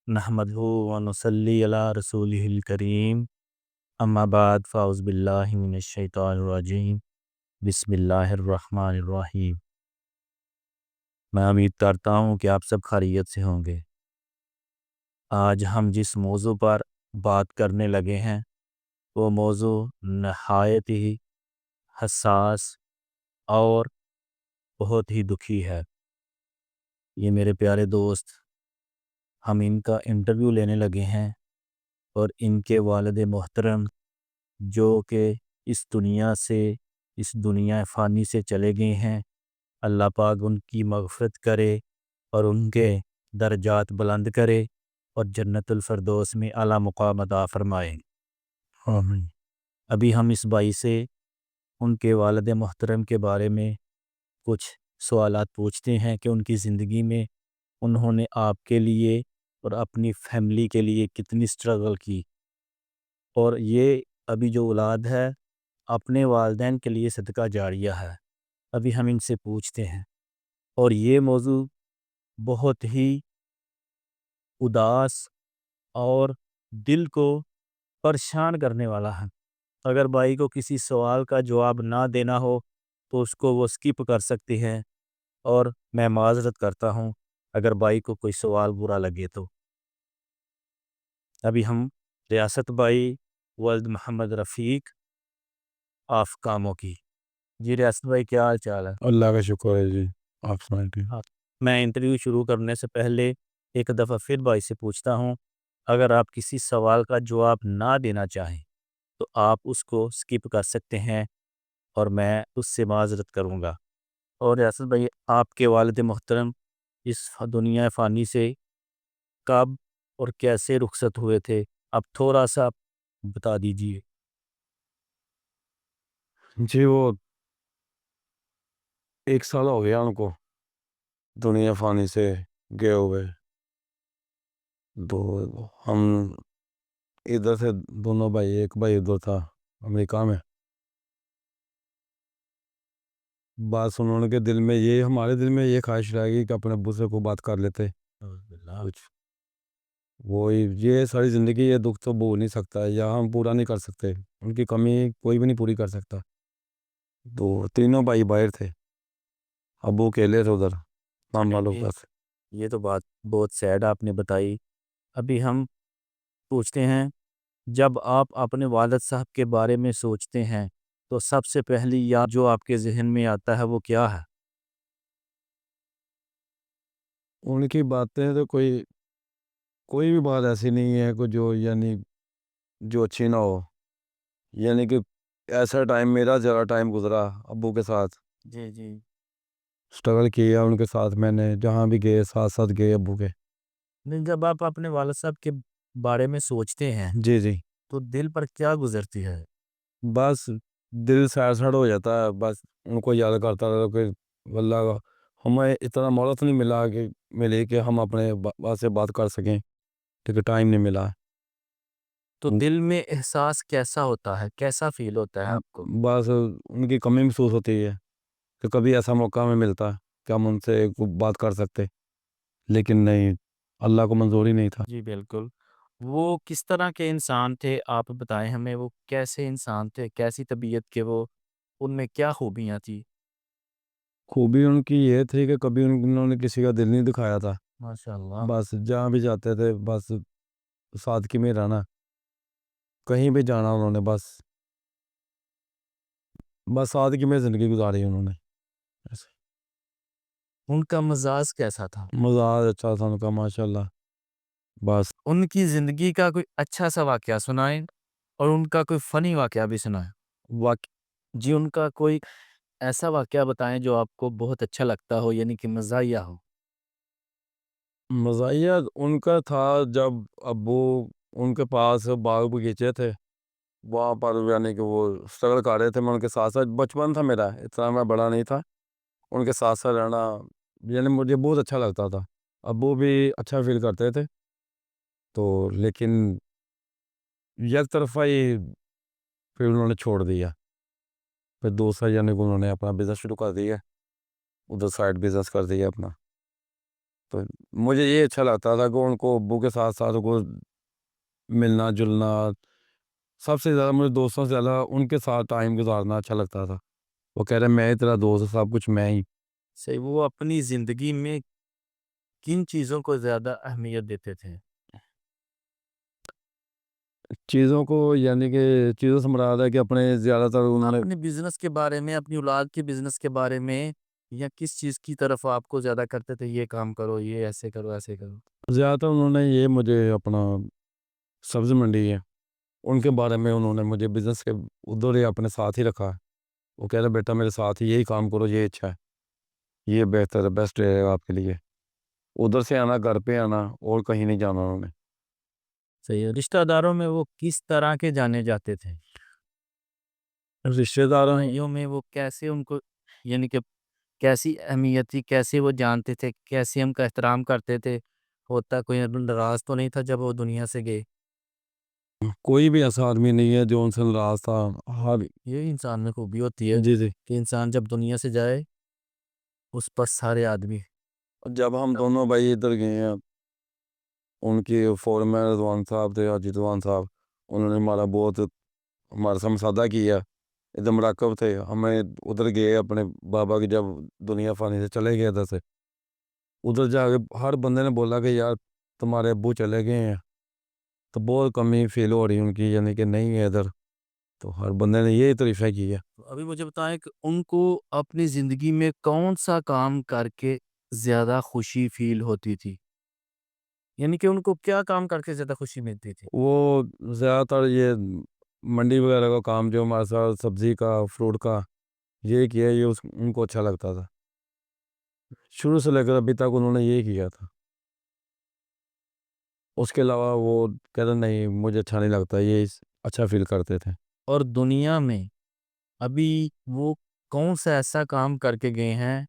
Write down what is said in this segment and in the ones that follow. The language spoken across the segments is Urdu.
نحمدہ ونصلی علی رسولہ الکریم اما بعد فاعوذ باللہ من الشیطان الرجیم بسم اللہ الرحمن الرحیم۔ میں امید کرتا ہوں کہ آپ سب خیریت سے ہوں گے۔ آج ہم جس موضوع پر بات کرنے لگے ہیں وہ موضوع نہایت ہی حساس اور بہت ہی دکھی ہے۔ یہ میرے پیارے دوست، ہم ان کا انٹرویو لینے لگے ہیں اور ان کے والد محترم جو کہ اس دنیا فانی سے چلے گئے ہیں، اللہ پاک ان کی مغفرت کرے اور ان کے درجات بلند کرے اور جنت الفردوس میں اعلیٰ مقام عطا فرمائے، آمین۔ ابھی ہم اس بھائی سے ان کے والد محترم کے بارے میں کچھ سوالات پوچھتے ہیں کہ ان کی زندگی میں انہوں نے آپ کے لیے اور اپنی فیملی کے لیے کتنی سٹرگل کی، اور یہ ابھی جو اولاد ہے اپنے والدین کے لیے صدقہ جاریہ ہے۔ ابھی ہم ان سے پوچھتے ہیں، اور یہ موضوع بہت ہی اداس اور دل کو پریشان کرنے والا ہے۔ اگر بھائی کو کسی سوال کا جواب نہ دینا ہو تو اس کو وہ سکپ کر سکتی ہے، اور میں معذرت کرتا ہوں اگر بھائی کو کوئی سوال برا لگے تو۔ ابھی ہم ریاست بھائی ولد محمد رفیق آف کاموں کی۔ جی ریاست بھائی، کیا حال چال ہے؟ اللہ کا شکر ہے جی، آپ سنائیں۔ میں انٹرویو شروع کرنے سے پہلے ایک دفعہ پھر بھائی سے پوچھتا ہوں، اگر آپ کسی سوال کا جواب نہ دینا چاہیں تو آپ اس کو سکپ کر سکتے ہیں اور میں اس سے معذرت کروں گا۔ اور ریاست بھائی، آپ کے والد محترم اس دنیا فانی سے کب اور کیسے رخصت ہوئے تھے، آپ تھوڑا سا بتا دیجئے۔ جی وہ 1 سال ہو گیا ان کو دنیا فانی سے گئے ہوئے۔ تو ہم ادھر سے دونوں بھائی، ایک بھائی ادھر تھا امریکہ میں۔ بس انہوں نے کے دل میں یہ، ہمارے دل میں یہ خواہش رہے گی کہ اپنے ابو سے کو بات کر لیتے کچھ۔ وہی یہ ساری زندگی یہ دکھ تو بھول نہیں سکتا ہے، یا ہم پورا نہیں کر سکتے، ان کی کمی کوئی بھی نہیں پوری کر سکتا۔ تو تینوں بھائی باہر تھے، ابو اکیلے تھے ادھر ماما لوگ پاس۔ یہ تو بات بہت سیڈ آپ نے بتائی۔ ابھی ہم پوچھتے ہیں، جب آپ اپنے والد صاحب کے بارے میں سوچتے ہیں تو سب سے پہلی یاد جو آپ کے ذہن میں آتا ہے وہ کیا ہے؟ ان کی باتیں تو کوئی بھی بات ایسی نہیں ہے کوئی جو یعنی جو اچھی نہ ہو، یعنی کہ ایسا ٹائم، میرا زیادہ ٹائم گزرا ابو کے ساتھ، جی جی۔ سٹرگل کیا ان کے ساتھ میں نے، جہاں بھی گئے ساتھ ساتھ گئے ابو کے۔ نہیں، جب آپ اپنے والد صاحب کے بارے میں سوچتے ہیں جی جی، تو دل پر کیا گزرتی ہے؟ بس دل سیڈ ہو جاتا ہے، بس ان کو یاد کرتا رہتا کہ واللہ ہمیں اتنا مہلت نہیں ملا کہ ملے کہ ہم اپنے بات سے بات کر سکیں، کیونکہ ٹائم نہیں ملا۔ تو دل میں احساس کیسا ہوتا ہے، کیسا فیل ہوتا ہے آپ کو؟ بس ان کی کمی محسوس ہوتی ہے کہ کبھی ایسا موقع ہمیں ملتا کہ ہم ان سے بات کر سکتے، لیکن نہیں، اللہ کو منظور ہی نہیں تھا۔ جی بالکل۔ وہ کس طرح کے انسان تھے، آپ بتائیں ہمیں، وہ کیسے انسان تھے، کیسی طبیعت کے، وہ ان میں کیا خوبیاں تھی؟ خوبی ان کی یہ تھی کہ کبھی انہوں نے کسی کا دل نہیں دکھایا تھا، ماشاء اللہ۔ بس جہاں بھی جاتے تھے بس سادگی میں رہنا، کہیں بھی جانا انہوں نے بس سادگی میں زندگی گزاری انہوں نے۔ ان کا مزاج کیسا تھا؟ مزاج اچھا تھا ان کا ماشاءاللہ۔ بس ان کی زندگی کا کوئی اچھا سا واقعہ سنائیں، اور ان کا کوئی فنی واقعہ بھی سنائیں۔ جی، ان کا کوئی ایسا واقعہ بتائیں جو آپ کو بہت اچھا لگتا ہو، یعنی کہ مزاحیہ ہو۔ مزاحیہ ان کا تھا جب ابو ان کے پاس باغ باغیچے تھے، وہاں پر یعنی کہ وہ اسٹرگل کر رہے تھے، میں ان کے ساتھ ساتھ، بچپن تھا میرا، اتنا میں بڑا نہیں تھا، ان کے ساتھ ساتھ رہنا یعنی مجھے بہت اچھا لگتا تھا۔ ابو بھی اچھا فیل کرتے تھے، تو لیکن یک طرفہ ہی پھر انہوں نے چھوڑ دیا، پھر دوسرا یعنی کہ انہوں نے اپنا بزنس شروع کر دیا، ادھر سائڈ بزنس کر دیا اپنا۔ تو مجھے یہ اچھا لگتا تھا کہ ان کو ابو کے ساتھ ساتھ کو ملنا جلنا، سب سے زیادہ مجھے دوستوں سے زیادہ ان کے ساتھ ٹائم گزارنا اچھا لگتا تھا۔ وہ کہہ رہے میں تیرا دوست، سب کچھ میں ہی۔ صحیح، وہ اپنی زندگی میں کن چیزوں کو زیادہ اہمیت دیتے تھے؟ چیزوں کو یعنی کہ چیزوں سے مراد ہے کہ اپنے زیادہ تر انہوں نے اپنے بزنس کے بارے میں، اپنی اولاد کے بزنس کے بارے میں، یا کس چیز کی طرف آپ کو زیادہ کرتے تھے، یہ کام کرو، یہ ایسے کرو، ایسے کرو؟ زیادہ تر انہوں نے یہ مجھے اپنا سبزی منڈی ہے ان کے بارے میں انہوں نے مجھے بزنس کے ادھر ہی اپنے ساتھ ہی رکھا ہے۔ وہ کہہ رہے بیٹا میرے ساتھ ہی یہی کام کرو، یہ اچھا ہے، یہ بہتر ہے، بیسٹ رہے گا آپ کے لیے۔ ادھر سے آنا، گھر پہ آنا، اور کہیں نہیں جانا انہوں نے۔ صحیح ہے۔ رشتہ داروں میں وہ کس طرح کے جانے جاتے تھے؟ رشتے داروں بھائیوں میں وہ کیسے ان کو، یعنی کہ کیسی اہمیت تھی، کیسے وہ جانتے تھے، کیسے ہم کا احترام کرتے تھے؟ ہوتا کوئی ناراض تو نہیں تھا جب وہ دنیا سے گئے؟ کوئی بھی ایسا آدمی نہیں ہے جو ان سے ناراض تھا۔ ہر یہ انسان میں خوبی ہوتی ہے جی جی، کہ انسان جب دنیا سے جائے اس پر سارے آدمی۔ جب ہم دونوں بھائی ادھر گئے ہیں، ان کی فورم میں رضوان صاحب تھے، اجیت رضوان صاحب، انہوں نے ہمارا بہت ہمارا سمسادہ کیا، ایک دم مراقب تھے ہمیں۔ ادھر گئے اپنے بابا کی جب دنیا فانی سے چلے گئے ادھر سے، ادھر جا کے ہر بندے نے بولا کہ یار تمہارے ابو چلے گئے ہیں، تو بہت کمی فیل ہو رہی ان کی، یعنی کہ نہیں ہے ادھر، تو ہر بندے نے یہی تعریفیں کی ہے۔ ابھی مجھے بتائیں کہ ان کو اپنی زندگی میں کون سا کام کر کے زیادہ خوشی فیل ہوتی تھی؟ یعنی کہ ان کو کیا کام کر کے زیادہ خوشی ملتی تھی؟ وہ زیادہ تر یہ منڈی وغیرہ کا کام، جو ہمارے ساتھ سبزی کا، فروٹ کا، یہ کیا، یہ ان کو اچھا لگتا تھا۔ شروع سے لے کر ابھی تک انہوں نے یہی کیا تھا۔ اس کے علاوہ وہ کہتے نہیں مجھے اچھا نہیں لگتا، یہ اچھا فیل کرتے تھے۔ اور دنیا میں ابھی وہ کون سا ایسا کام کر کے گئے ہیں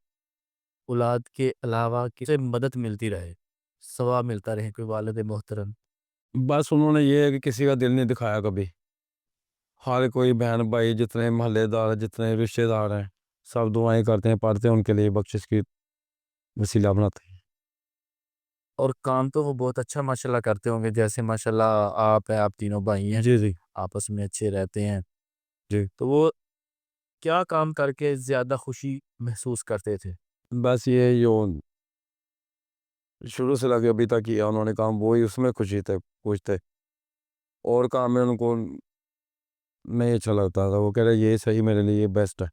اولاد کے علاوہ کہ اسے مدد ملتی رہے، ثواب ملتا رہے، کوئی والد محترم؟ بس انہوں نے یہ ہے کہ کسی کا دل نہیں دکھایا کبھی۔ ہر کوئی بہن بھائی، جتنے محلے دار، جتنے رشتے دار ہیں، سب دعائیں کرتے ہیں، پڑھتے ہیں، ان کے لیے بخشش کی وسیلہ بناتے ہیں۔ اور کام تو وہ بہت اچھا ماشاءاللہ کرتے ہوں گے، جیسے ماشاءاللہ آپ ہیں، آپ تینوں بھائی ہیں، جی جی آپس میں اچھے رہتے ہیں، جی، تو وہ کیا کام کر کے زیادہ خوشی محسوس کرتے تھے؟ بس یہ جو شروع سے لگے ابھی تک کیا انہوں نے کام، وہی اس میں خوشی تھے، خوش تھے۔ اور کام میں ان کو نہیں اچھا لگتا تھا، وہ کہہ رہے یہ صحیح میرے لیے بیسٹ ہے،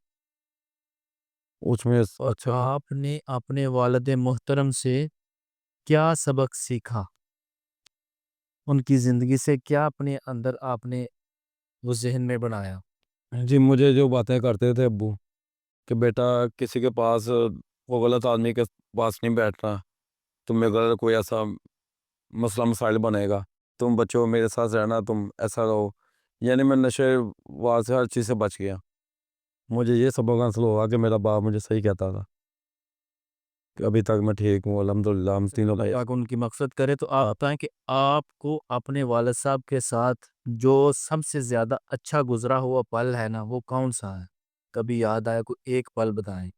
اس میں اور اچھا۔ آپ نے اپنے والد محترم سے کیا سبق سیکھا؟ ان کی زندگی سے کیا اپنے اندر آپ نے وہ ذہن میں بنایا؟ جی، مجھے جو باتیں کرتے تھے ابو کہ بیٹا کسی کے پاس، وہ غلط آدمی کے پاس نہیں بیٹھنا، تم میں اگر کوئی ایسا مسئلہ مسائل بنے گا، تم بچوں میرے ساتھ رہنا، تم ایسا رہو۔ یعنی میں نشے وار سے ہر چیز سے بچ گیا۔ مجھے یہ سبق حاصل ہوا کہ میرا باپ مجھے صحیح کہتا تھا، کہ ابھی تک میں ٹھیک ہوں الحمدللہ، ہم تینوں بھائی۔ تاکہ ان کی مقصد کرے تو آپ بتائیں کہ آپ کو اپنے والد صاحب کے ساتھ جو سب سے زیادہ اچھا گزرا ہوا پل ہے نا، وہ کون سا ہے؟ کبھی یاد آیا کوئی ایک پل بتائیں۔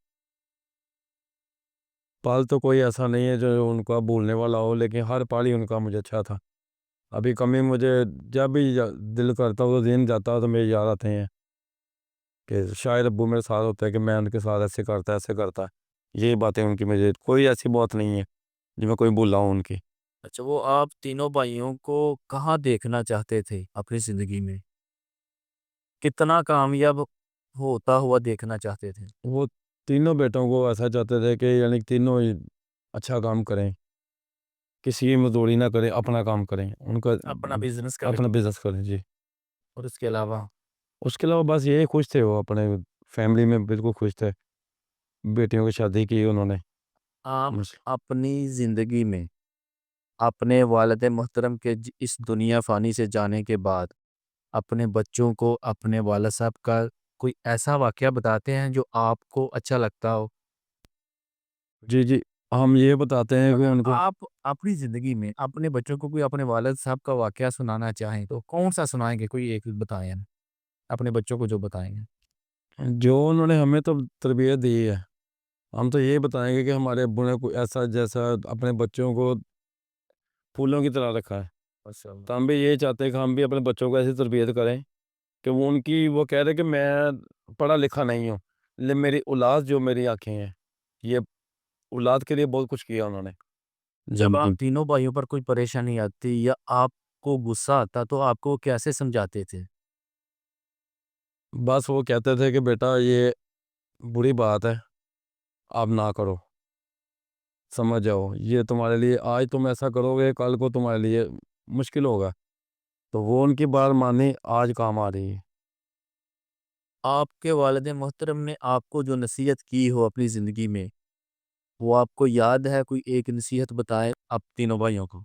پال تو کوئی ایسا نہیں ہے جو ان کا بھولنے والا ہو، لیکن ہر پال ہی ان کا مجھے اچھا تھا۔ ابھی کمی مجھے جب بھی دل کرتا ہو، ذہن جاتا ہو، تو میرے یاد آتے ہیں کہ شاید ابو میرے ساتھ ہوتا ہے، کہ میں ان کے ساتھ ایسے کرتا ایسے کرتا۔ یہ باتیں ان کی مجھے کوئی ایسی بات نہیں ہے جو میں کوئی بھولا ہوں ان کی۔ اچھا، وہ آپ تینوں بھائیوں کو کہاں دیکھنا چاہتے تھے اپنی زندگی میں؟ کتنا کامیاب ہوتا ہوا دیکھنا چاہتے تھے؟ وہ تینوں بیٹوں کو ایسا چاہتے تھے کہ یعنی تینوں ہی اچھا کام کریں، کسی کی مزدوری نہ کریں، اپنا کام کریں، ان کا اپنا بزنس کریں، اپنا بزنس کریں۔ جی، اور اس کے علاوہ اس کے علاوہ بس یہی خوش تھے، وہ اپنے فیملی میں بالکل خوش تھے۔ بیٹیوں کی شادی کی انہوں نے۔ آپ اپنی زندگی میں اپنے والد محترم کے اس دنیا فانی سے جانے کے بعد اپنے بچوں کو اپنے والد صاحب کا کوئی ایسا واقعہ بتاتے ہیں جو آپ کو اچھا لگتا ہو؟ جی جی، ہم یہ بتاتے ہیں کہ اگر ان کو آپ اپنی زندگی میں اپنے بچوں کو کوئی اپنے والد صاحب کا واقعہ سنانا چاہیں تو کون سا سنائیں گے؟ کوئی ایک بتائیں اپنے بچوں کو جو بتائیں گے۔ جو انہوں نے ہمیں تو تربیت دی ہے، ہم تو یہی بتائیں گے کہ ہمارے ابو نے کوئی ایسا جیسا اپنے بچوں کو پھولوں کی طرح رکھا ہے، تو ہم بھی یہی چاہتے ہیں کہ ہم بھی اپنے بچوں کو ایسی تربیت کریں کہ وہ کہہ رہے کہ میں پڑھا لکھا نہیں ہوں، لیکن میری اولاد جو میری آنکھیں ہیں، یہ اولاد کے لیے بہت کچھ کیا انہوں نے۔ جب آپ تینوں بھائیوں پر کوئی پریشانی آتی یا آپ کو غصہ آتا تو آپ کو کیسے سمجھاتے تھے؟ بس وہ کہتے تھے کہ بیٹا یہ بری بات ہے، آپ نہ کرو، سمجھ جاؤ، یہ تمہارے لیے آج تم ایسا کرو گے کل کو تمہارے لیے مشکل ہوگا، تو وہ ان کی بات مانی، آج کام آ رہی ہے۔ آپ کے والد محترم نے آپ کو جو نصیحت کی ہو اپنی زندگی میں، وہ آپ کو یاد ہے؟ کوئی ایک نصیحت بتائیں آپ تینوں بھائیوں کو۔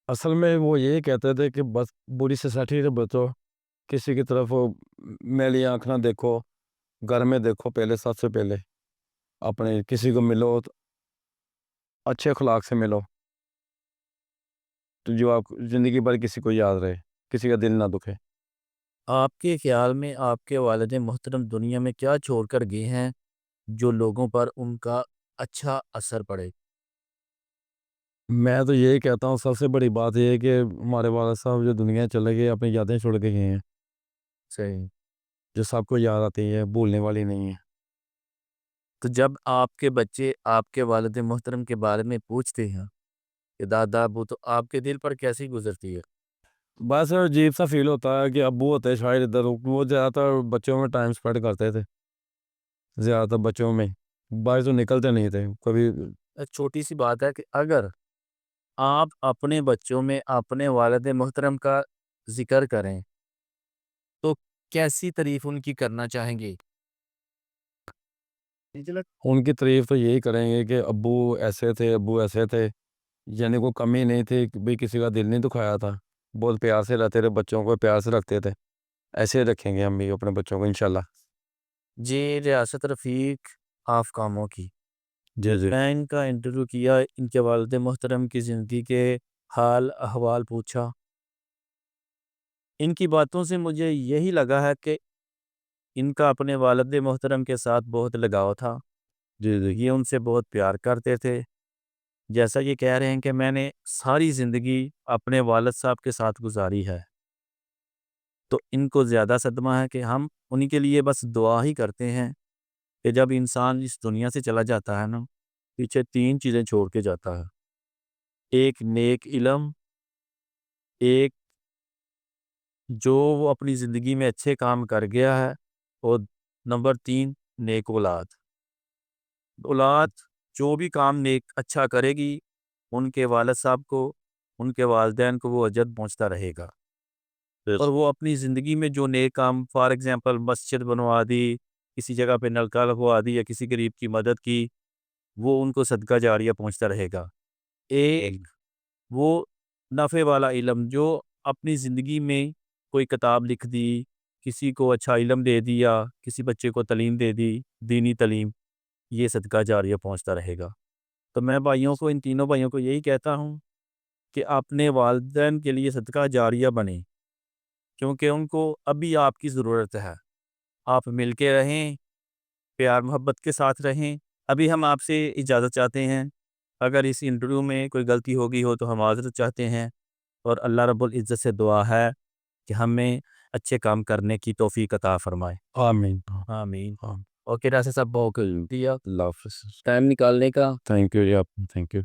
اصل میں وہ یہی کہتے تھے کہ بس بری سوسائٹی سے بچو، کسی کی طرف میلی آنکھ نہ دیکھو، گھر میں دیکھو پہلے، سب سے پہلے اپنے کسی کو ملو تو اچھے اخلاق سے ملو، تو جو آپ زندگی بھر کسی کو یاد رہے، کسی کا دل نہ دکھے۔ آپ کے خیال میں آپ کے والد محترم دنیا میں کیا چھوڑ کر گئے ہیں جو لوگوں پر ان کا اچھا اثر پڑے؟ میں تو یہی کہتا ہوں، سب سے بڑی بات یہ ہے کہ ہمارے والد صاحب جو دنیا چلے گئے، اپنی یادیں چھوڑ کے گئے ہیں، صحیح۔ جو سب کو یاد آتی ہے، بھولنے والی نہیں ہے۔ تو جب آپ کے بچے آپ کے والد محترم کے بارے میں پوچھتے ہیں کہ دادا ابو، تو آپ کے دل پر کیسی گزرتی ہے؟ بس عجیب سا فیل ہوتا ہے کہ ابو ہوتے شاید ادھر، وہ زیادہ تر بچوں میں ٹائم سپینڈ کرتے تھے، زیادہ تر بچوں میں، باہر تو نکلتے نہیں تھے کبھی۔ چھوٹی سی بات ہے کہ اگر آپ اپنے بچوں میں اپنے والد محترم کا ذکر کریں تو کیسی تعریف ان کی کرنا چاہیں گے؟ ان کی تعریف تو یہی کریں گے کہ ابو ایسے تھے، ابو ایسے تھے، یعنی کوئی کمی نہیں تھی کہ بھئی کسی کا دل نہیں دکھایا تھا، بہت پیار سے رہتے تھے، بچوں کو پیار سے رکھتے تھے، ایسے رکھیں گے ہم بھی اپنے بچوں کو انشاءاللہ۔ جی ریاست رفیق آف کاموں کی، جی جی میں ان کا انٹرویو کیا، ان کے والد محترم کی زندگی کے حال احوال پوچھا، ان کی باتوں سے مجھے یہی لگا ہے کہ ان کا اپنے والد محترم کے ساتھ بہت لگاؤ تھا، جی جی یہ ان سے بہت پیار کرتے تھے۔ جیسا یہ کہہ رہے ہیں کہ میں نے ساری زندگی اپنے والد صاحب کے ساتھ گزاری ہے، تو ان کو زیادہ صدمہ ہے کہ ہم انہی کے لیے بس دعا ہی کرتے ہیں کہ جب انسان اس دنیا سے چلا جاتا ہے نا، پیچھے 3 چیزیں چھوڑ کے جاتا ہے: ایک نیک علم، ایک جو وہ اپنی زندگی میں اچھے کام کر گیا ہے، اور نمبر 3 نیک اولاد۔ اولاد جو بھی کام نیک اچھا کرے گی، ان کے والد صاحب کو، ان کے والدین کو وہ اجر پہنچتا رہے گا، اور وہ اپنی زندگی میں جو نیک کام، فار ایگزامپل مسجد بنوا دی، کسی جگہ پہ نلکا لگوا دی یا کسی غریب کی مدد کی، وہ ان کو صدقہ جاریہ پہنچتا رہے گا۔ ایک وہ نفع والا علم، جو اپنی زندگی میں کوئی کتاب لکھ دی، کسی کو اچھا علم دے دیا، کسی بچے کو تعلیم دے دی، دینی تعلیم، یہ صدقہ جاریہ پہنچتا رہے گا۔ تو میں بھائیوں کو، ان تینوں بھائیوں کو یہی کہتا ہوں کہ اپنے والدین کے لیے صدقہ جاریہ بنیں، کیونکہ ان کو ابھی آپ کی ضرورت ہے۔ آپ مل کے رہیں، پیار محبت کے ساتھ رہیں۔ ابھی ہم آپ سے اجازت چاہتے ہیں، اگر اس انٹرویو میں کوئی غلطی ہوگی ہو تو ہم معذرت چاہتے ہیں، اور اللہ رب العزت سے دعا ہے کہ ہمیں اچھے کام کرنے کی توفیق عطا فرمائے۔ آمین۔ آمین۔ آمین۔ اوکے، راستے صاحب بہت دیا اللہ حافظ۔ ٹائم نکالنے کا۔ تھینک یو جی، آپ تھینک یو۔